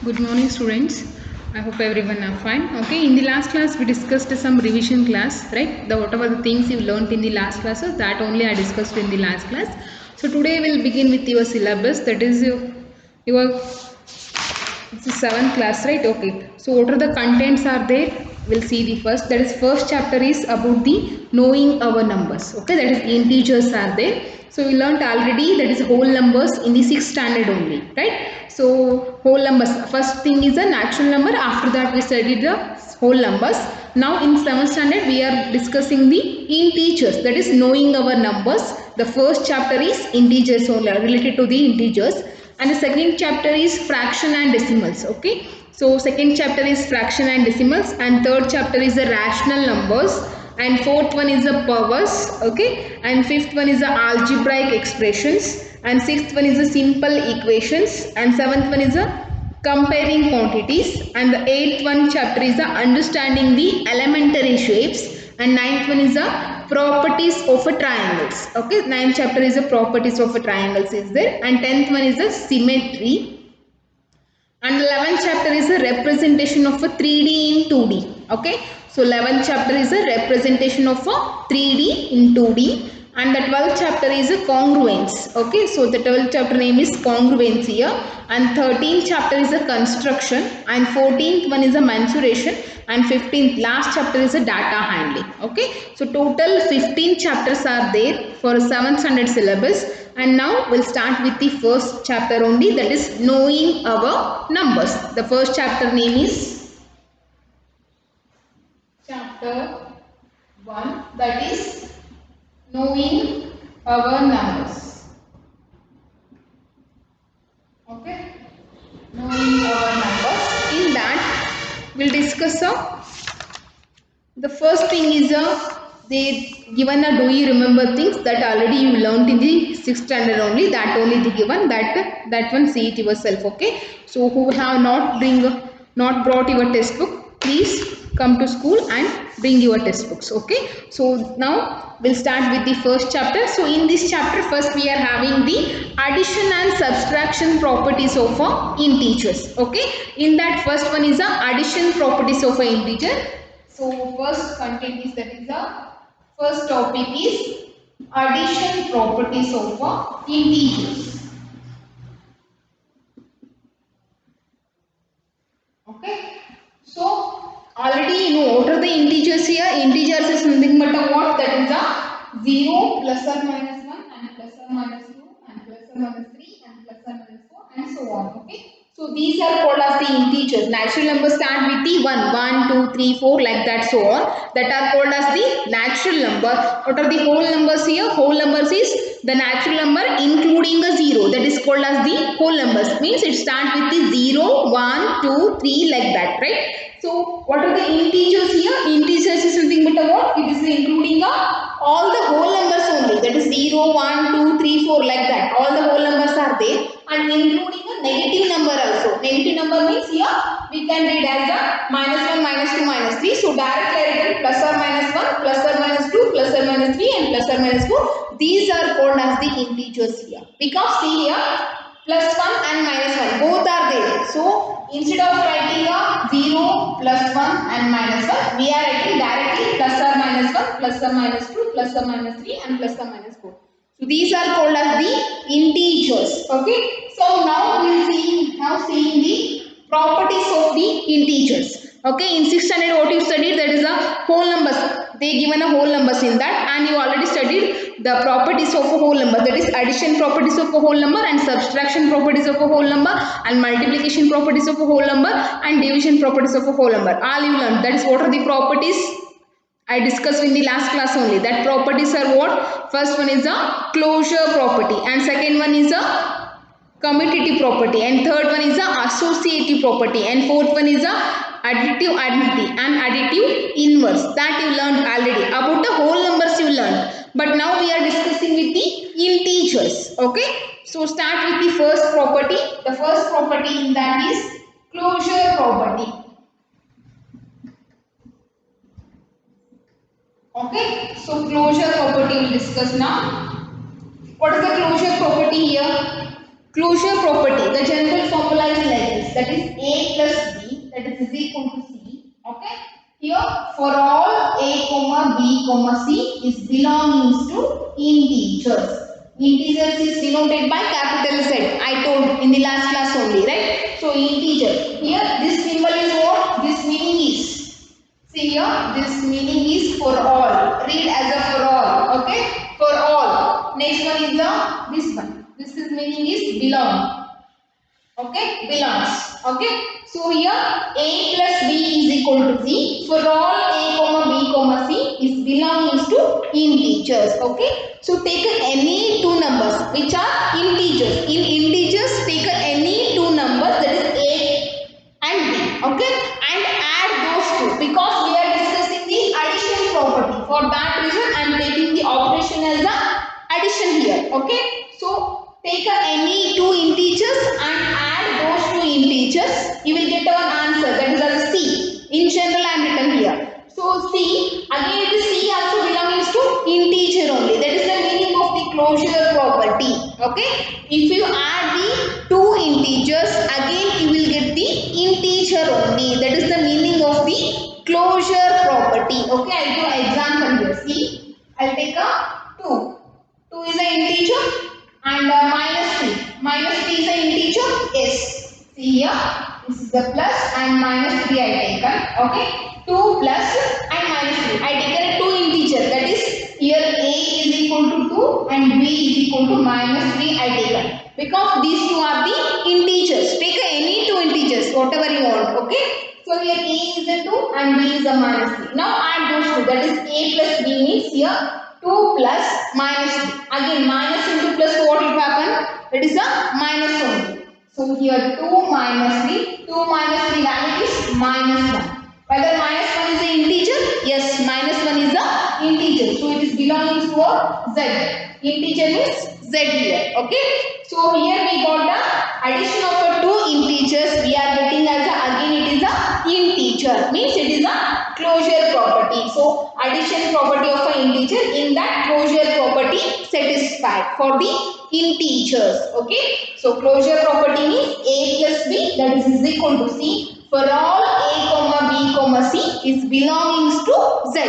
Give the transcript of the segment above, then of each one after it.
Good morning students. I hope everyone are fine. Okay, in the last class we discussed some revision class, right? Whatever the things you learnt in the last classes, that only I discussed in the last class. So today we'll begin with your syllabus, that is your it's the seventh class, right? Okay. So what are the contents are there? We'll see the first. That is first chapter is about the knowing our numbers. Okay, that is integers are there. So we learnt already that is whole numbers in the sixth standard only, right? So whole numbers. First thing is a natural number. After that we studied the whole numbers. Now in seventh standard we are discussing the integers. That is knowing our numbers. The first chapter is integers only, related to the integers, and the second chapter is fraction and decimals. Okay, so second chapter is fraction and decimals, and third chapter is the rational numbers, and fourth one is the powers. Okay, and fifth one is the algebraic expressions, and sixth one is the simple equations, and seventh one is the comparing quantities, and the eighth one chapter is the understanding the elementary shapes, and ninth one is the properties of a triangles. Okay, ninth chapter is the properties of a triangles is there, and 10th one is the symmetry, and 11th chapter is the representation of a 3D in 2D. Okay, so 11th chapter is a representation of a 3D in 2D, and the 12th chapter is a congruence. Okay, so the 12th chapter name is congruence here, and 13th chapter is a construction, and 14th one is a mensuration, and 15th last chapter is a data handling. Okay, so total 15 chapters are there for 7th standard syllabus, and now we'll start with the first chapter only, that is knowing our numbers. The first chapter name is chapter 1, that is knowing our numbers. Okay, knowing our numbers. In that we'll discuss the first thing is they given a do you remember things that already you learned in the 6th standard only, that only they given, that one see it yourself. Okay, so who have not brought your textbook, please come to school and bring your textbooks. Okay, so now we'll start with the first chapter. So in this chapter first we are having the addition and subtraction properties of integers. Okay, in that first one is the addition properties of an integer. So first content is, that is the first topic is addition properties of integers. Okay, so already you know what are the integers here. Integers is nothing but a what, that is a 0 plus or minus 1 and plus or minus 2 and plus or minus 3 and plus or minus 4 and so on. Okay, so these are called as the integers. Natural numbers start with the 1, 2, 3, 4 like that, so on. That are called as the natural number. What are the whole numbers here? Whole numbers is the natural number including a 0. That is called as the whole numbers. Means it starts with the 0, 1, 2, 3 like that, right? So what are the integers here? Integers is something but a what? It is including all the whole numbers only. That is 0, 1, 2, 3, 4 like that. All the whole numbers are there, and including a negative number also. Negative number means here we can read as a minus 1, minus 2, minus 3. So directly I written plus or minus 1, plus or minus 2, plus or minus 3 and plus or minus 4. These are called as the integers here. Because see here plus 1 and minus 1 both are there. So instead of writing a 0, plus 1 and minus 1, we are writing directly plus or minus 1, plus or minus 2, plus or minus 3 and plus or minus 4. So these are called as the integers. Okay. So now we will seeing the properties of the integers. Okay. In 6th standard what you studied, that is a whole numbers. They given a whole numbers in that, and you already studied the properties of a whole number. That is addition properties of a whole number, and subtraction properties of a whole number, and multiplication properties of a whole number, and division properties of a whole number. All you learned. That is what are the properties I discussed in the last class only. That properties are what? First one is a closure property, and second one is a commutative property, and third one is a associative property, and fourth one is a additive identity and additive inverse. That you learned already. About the whole numbers you learned, but now we are discussing with the integers. Okay, so start with the first property. The first property in that is closure property. Okay, so closure property we will discuss now. What is the closure property here? Closure property, the general formula is like this, that is A for all a comma b comma c is belongings to integers. Integers is denoted by capital Z. I told in the last class only, right? So integer. Here this symbol is what? This meaning is. See here, this meaning is for all. Read as a for all. Okay? For all. Next one is this one. This is meaning is belong. Okay, belongs. Okay, so here a plus b is equal to c. For all a comma b comma c is belongs to integers. Okay, so take any two numbers which are integers. In integers, take any two numbers, that is a and b. Okay, and add those two because we are discussing the addition property. For that reason, I am taking the operation as the addition here. Okay, so take any two integers and add those two integers. You will get an answer, that is as c. In general, I am written here. So c, again it is c also belongs to integer only. That is the meaning of the closure property. Okay, if you add the two integers, again you will get the integer only. That is the meaning of the closure property. Okay, I will give an example here. See, I will take a 2. 2 is an integer and minus 3. Minus 3 is an integer. Yes. See here, this is the plus and minus 3 I taken. Okay. 2 plus and minus 3. I taken 2 integer. That is here a is equal to 2 and b is equal to minus 3 I taken. Because these two are the integers. Take any two integers, whatever you want. Okay. So here a is a 2 and b is a minus 3. Now add those two. That is a plus b means here 2 plus minus 3. Again minus into plus, what will happen? That is a minus only. So here 2 minus 3. 2 minus 3 value is minus 1. Whether minus 1 is an integer? Yes, minus 1 is an integer. So it is belonging to a z. Integer means z here. Okay. So here we got the addition of two integers. We are getting as again it is a integer. Means it is a closure property. So addition property of an integer, in that closure property satisfied for the integers. Okay. So closure property means a plus b, that is equal to c. For all a comma b comma c is belongings to z.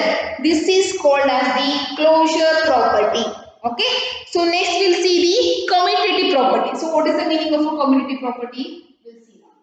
This is called as the closure property. Okay. So next we'll see the commutative property. So what is the meaning of a commutative property? We'll see now.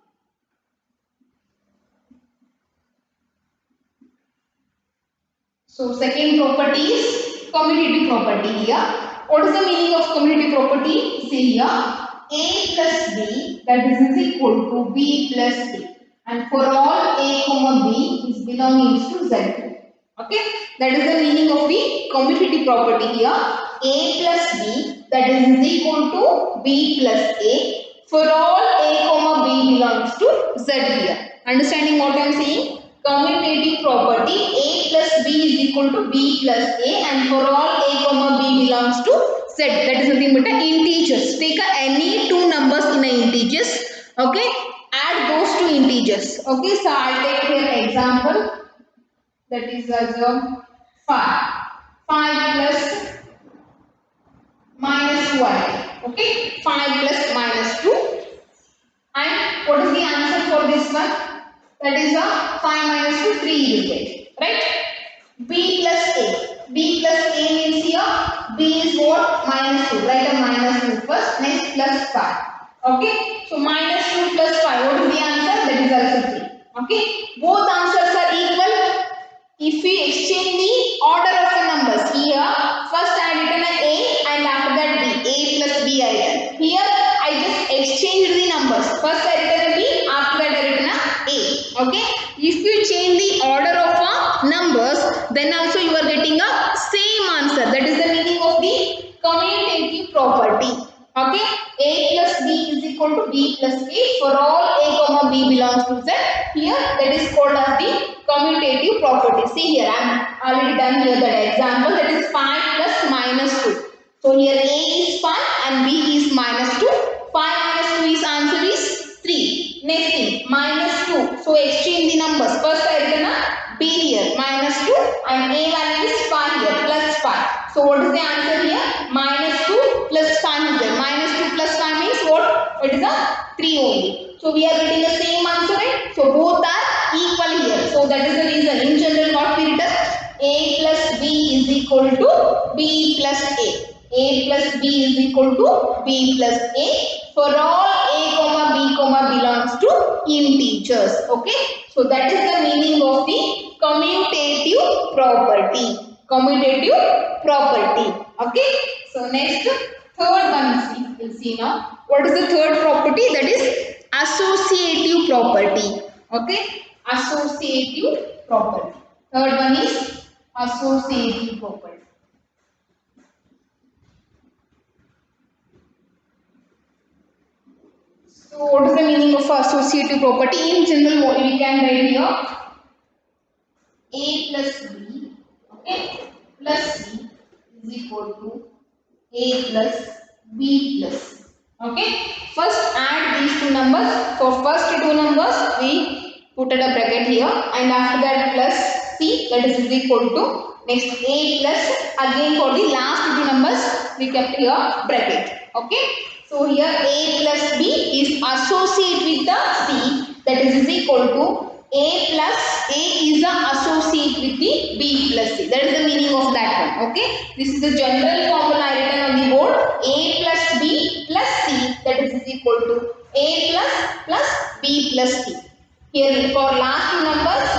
So second property is commutative property here. What is the meaning of commutative property? See here, a plus b, that is equal to b plus a. And for all a comma b is belongings to z2. Okay, that is the meaning of the commutative property here. A plus b, that is equal to b plus a. For all a comma b belongs to z here. Understanding what I am saying? Commutative property, a plus b is equal to b plus a, and for all a comma b belongs to z. That is nothing but integers. Take any two numbers in a integers. Okay, add those two integers. Okay, so I'll take here example, that is as a 5. 5 plus minus 1. Okay, 5 plus minus 2. And what is the answer for this one? That is a 5 minus 2, 3 you will get. Right? B plus a. B plus a means here b is what? Minus 2. Write a minus 2 first. Next plus 5. Okay. So minus 2 plus 5. What is the answer? That is also 3. Okay. Both answers are equal. If we exchange the order of the numbers, here first I have written a and after that b. A plus b I written. Here I just exchanged the numbers. First I written a b, after that I written a. Okay. If you change the order of numbers, then also you are getting a same answer. That is the meaning of the commutative property. Okay. A plus b is equal to b plus a. For all a comma b belongs to z. Here that is called as the commutative property. See here, I am already done here that example, that is 5 plus minus 2. So here a is 5 and b is minus 2. 5 minus 2 is answer is 3. Next thing, minus 2. So exchange the numbers. First I written a b here, minus 2, and a value is 5 here, plus 5. So what is the answer here? Minus 2 plus 5 is there. Minus 2 plus 5 means what? It is a 3 only. So we are getting the same answer, right? So both are equal here. So that is the reason. In general, what we equal to B plus A. A plus B is equal to B plus A for all A comma B comma belongs to integers. Okay. So that is the meaning of the commutative property. Commutative property. Okay. So next, third one we'll see now. What is the third property? That is associative property. Okay. Associative property. Third one is associative property. So what is the meaning of associative property? In general, we can write here A plus B, okay, plus C is equal to A plus B plus C. Okay. First add these two numbers. For first two numbers we put a bracket here, and after that plus C, that is equal to next A plus, again for the last two numbers we kept here bracket. Okay. So here A plus B is associate with the C, that is equal to A plus A is the associate with the B plus C. That is the meaning of that one. Okay. This is the general formula I written on the board. A plus B plus C, that is equal to A plus B plus C. Here for last two numbers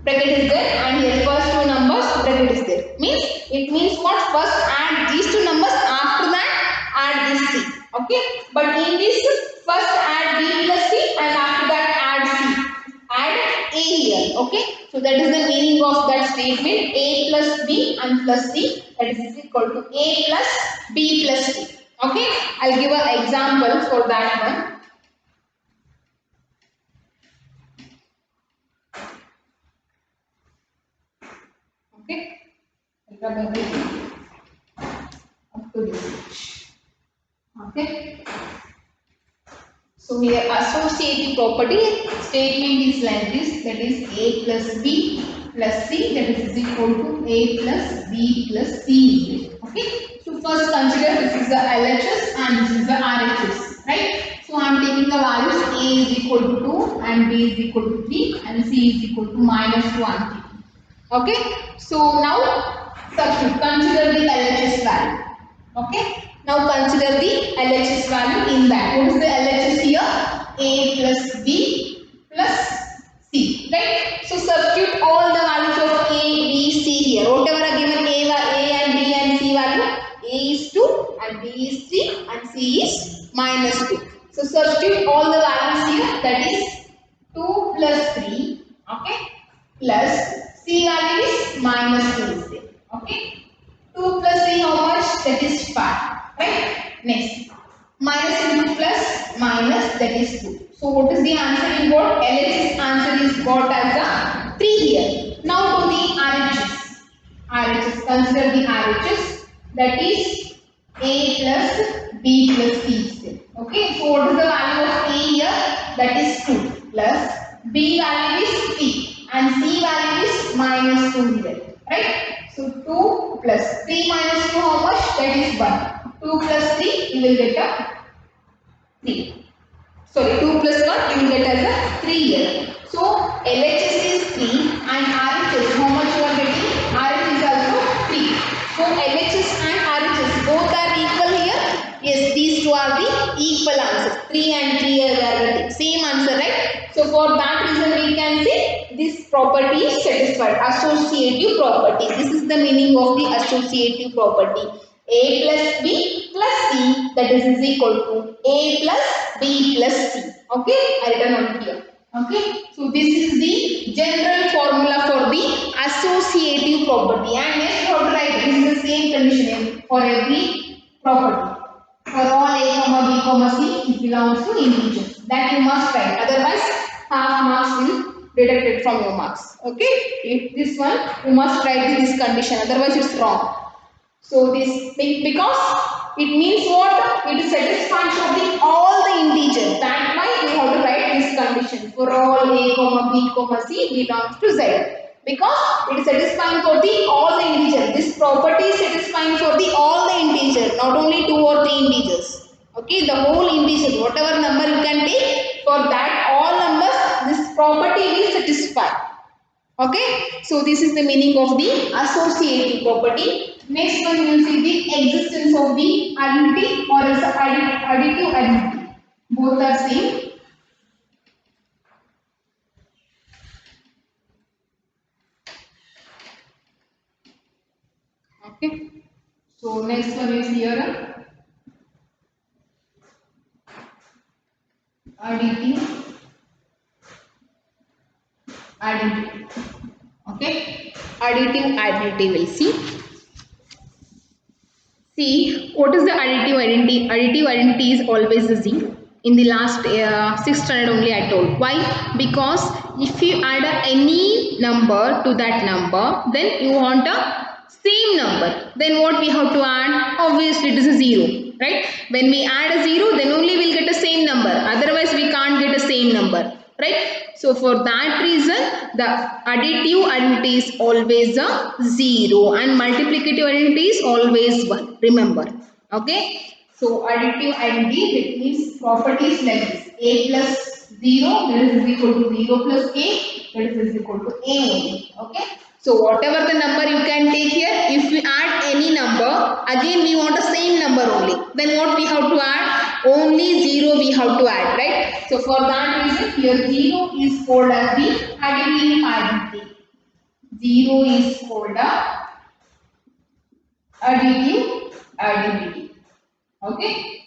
bracket is there, and here first two numbers bracket is there. It means what? First add these two numbers, after that add this C. Okay. But in this, first add B plus C and after that add C. Add A here. Okay. So that is the meaning of that statement. A plus B and plus C, that is equal to A plus B plus C. Okay. I'll give an example for that one. Okay. Up to this. Okay. So here associative property statement is like this, that is A plus B plus C, that is equal to A plus B plus C. Okay. So first consider this is the LHS and this is the RHS, right? So I am taking the values A is equal to 2 and B is equal to 3 and C is equal to -2 and 3. Okay. So now substitute, consider the LHS value. Okay. Now consider the LHS value in that. What is the LHS here? A plus B plus C. Right? So substitute all the values of A, B, C here. Whatever are given A and B and C value, A is 2 and B is 3 and C is -2. So substitute all the values here, that is 2 plus 3, okay, plus C value is -2 is there. Okay. 2 plus 3 how much? That is 5. Right? Next. Minus into plus minus, that is 2. So what is the answer in what? LHS answer is got as a 3 here. Now to the RHS. RHS. Consider the RHS, that is A plus B plus C. Okay. So what is the value of A here? That is 2 plus B value is 3 and C value is -2 here. Right? So 2 plus 3 minus 2 how much? That is 1. 2 plus 3 you will get a 3. Sorry, 2 plus 1 you will get as a 3 here. So LHS is 3 and RHS how much you are getting? RHS is also 3. So LHS and RHS both are equal here. Yes, these two are the equal answers. 3 and 3 are getting same answer, right? So for that reason we can say this property is satisfied. Associative property. This is the meaning of the associative property. A plus B plus C, that is equal to A plus B plus C. Okay, I written on here. Okay, so this is the general formula for the associative property, and next what to write? This is the same condition for every property. For all A comma B comma C, it belongs to integers. That you must write. Otherwise, half marks will deducted from your marks. Okay, if this one you must write this condition. Otherwise, it's wrong. So this because it means what? It is satisfying for the all the integers. That why we have to write this condition for all A comma B comma C belongs to Z. Because it is satisfying for the all the integers. This property is satisfying for the all the integers, not only 2 or 3 integers. Okay, the whole integers, whatever number you can take, for that all numbers, this property will satisfy. Okay, so this is the meaning of the associative property. Next one you will see the existence of the identity or is additive identity. Both are same. Okay, so next one is here additive identity. Okay, additive identity will see. See, what is the additive identity? Additive identity is always a 0. In the last 6th standard only I told. Why? Because if you add any number to that number, then you want a same number. Then what we have to add? Obviously it is a 0. Right? When we add a 0, then only we will get the same number. Otherwise we can't get the same number. Right? So for that reason, the additive identity is always a 0 and multiplicative identity is always 1. Remember. Okay. So additive identity, that means properties like this. A plus 0, that is equal to 0 plus A, that is equal to A only. Okay. So whatever the number you can take here, if we add any number, again we want the same number only. Then what we have to add? Only 0 we have to add, right? So for that reason, here 0 is called as the additive identity. 0 is called the additive identity. Okay?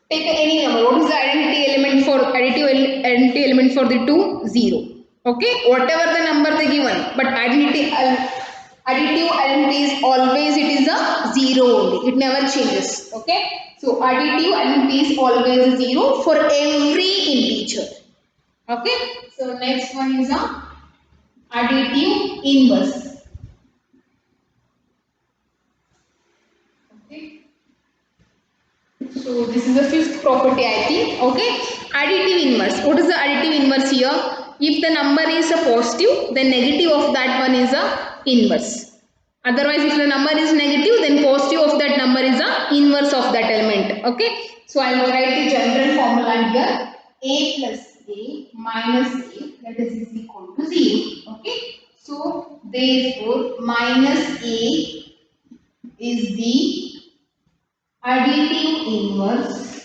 Take any number. What is the identity element for additive identity element for the 2? 0. Okay? Whatever the number they given, but additive identity is always it is a 0 only. It never changes. Okay? So additive identity is always 0 for every integer. Okay? So next one is a additive inverse. Okay? So this is the 5th property I think. Okay? Additive inverse. What is the additive inverse here? If the number is a positive, then negative of that one is a inverse. Otherwise, if the number is negative, then positive of that number is a inverse of that element. Okay? So I will write the general formula here. A plus A minus A, that is equal to 0. Okay? So therefore minus A is the additive inverse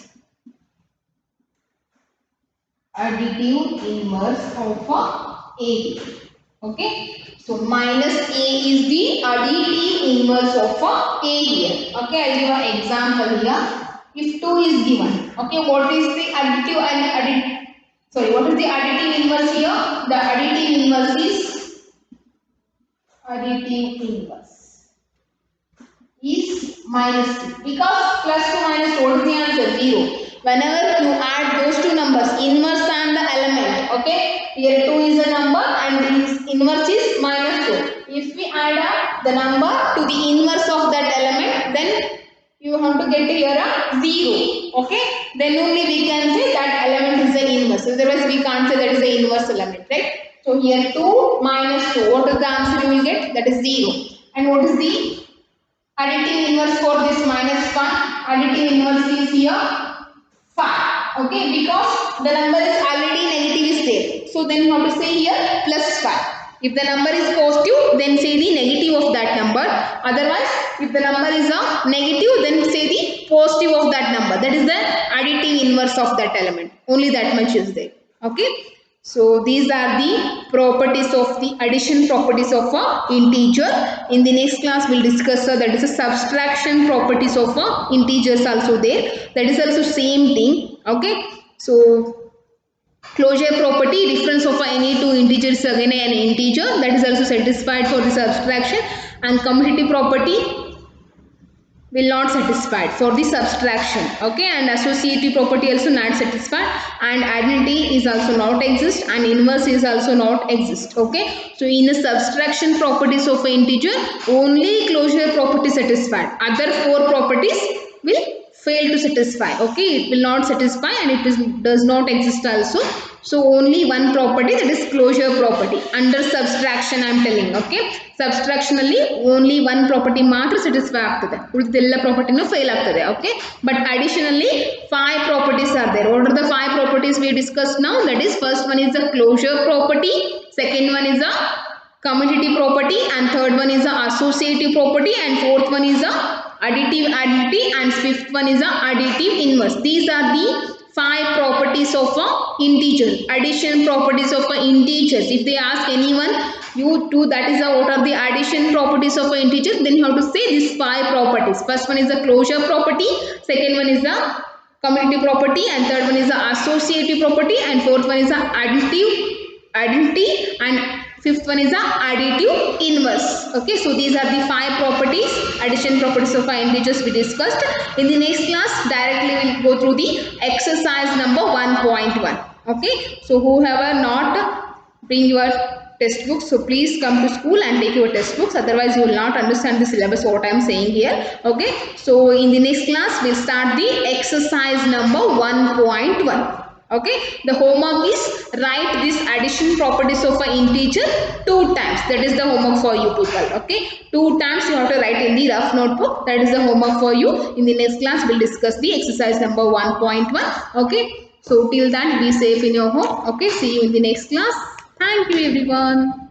of A. Okay. So minus A is the additive inverse of A here. Okay. I'll give an example here. If 2 is given. Okay. What is the additive and what is the additive inverse here? The additive inverse is minus 2 because plus 2 minus 2 what is the answer? 0. Whenever you add those two numbers, inverse and the element, okay, here 2 is a number and the inverse is minus 2. If we add up the number to the inverse of that element, then you have to get here a 0, okay, then only we can say that element is the inverse. Otherwise we can't say that is the inverse element, right? So here 2 minus 2, what is the answer you will get? That is 0. And what is the additive inverse for this minus 5? Additive inverse is here 5. Okay, because the number is already negative is there. So then you have to say here plus 5. If the number is positive, then say the negative of that number. Otherwise, if the number is a negative, then say the positive of that number. That is the additive inverse of that element. Only that much is there. Okay. So these are the properties of the addition properties of a integer. In the next class we will discuss that is a subtraction properties of a integers also there. That is also same thing. Okay. So closure property, difference of any two integers again an integer, that is also satisfied for the subtraction, and commutative property will not satisfied for the subtraction. Okay, and associative property also not satisfied, and identity is also not exist, and inverse is also not exist. Okay, so in a subtraction properties of an integer only closure property satisfied, other four properties will fail to satisfy. Okay, it will not satisfy and it does not exist also. So only one property, that is closure property. Under subtraction I am telling. Okay, subtractionally only one property ಮಾತ್ರ satisfy ಆಗ್ತದೆ, ಉಳಿದೆಲ್ಲ property fail ಆಗ್ತದೆ. Okay, but additionally 5 properties properties are there. What are the 5 properties we discussed now? That is, first one is the closure property, second one is the commutative property, and third one is the associative property, and fourth one is the additive additivity, and fifth one is the additive inverse. These are the 5 properties of a integer, addition properties of a integers. If they ask anyone, you do that is what are the addition properties of an integer, then you have to say these 5 properties. First one is the closure property, second one is the commutative property, and third one is the associative property, and fourth one is the additivity, and fifth one is the additive inverse. Okay, so these are the 5 properties, addition properties of our integers we discussed. In the next class, directly we will go through the exercise number 1.1. Okay, so whoever not bring your textbooks, so please come to school and take your textbooks, otherwise you will not understand the syllabus what I am saying here. Okay, so in the next class we'll start the exercise number 1.1. Okay, the homework is write this addition properties of an integer 2 times. That is the homework for you people. Okay, 2 times you have to write in the rough notebook. That is the homework for you. In the next class we'll discuss the exercise number 1.1. Okay, so till then be safe in your home. Okay, see you in the next class. Thank you everyone.